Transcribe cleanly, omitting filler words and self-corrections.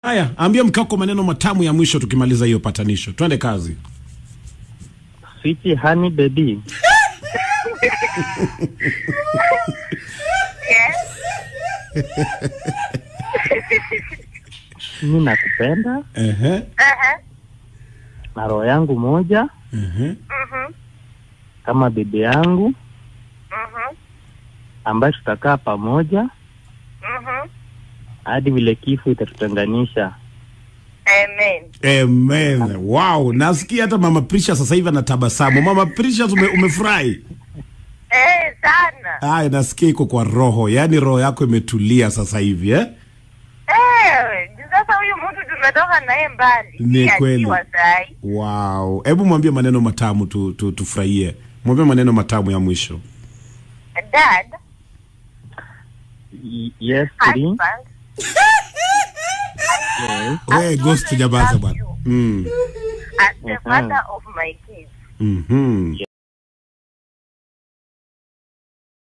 Haya, ambia mkako maneno matamu ya mwisho tukimaliza hiyo patanisho. Twende kazi. Sweetie honey baby. Mimi nakupenda. Na roho yangu moja. Kama bibi yangu. Ambaye tutakaa pamoja. Hadi vile kifo itatutenganisha. Amen. Amen. Wow, nasikia hata Mama Precious sasa hivi anatabasamu. Mama Precious umefurahi? Sana. Nasikia iko kwa roho. Yaani roho yako imetulia sasa hivi, Sasa huyu mtu tumetoka naye mbali. Ni kweli. Wow. Hebu mwambie maneno matamu tufurahie. Mwambie maneno matamu ya mwisho. Dad. Yes, please. Wewe ghost jabaza bwana. As the father of my kids. Yes.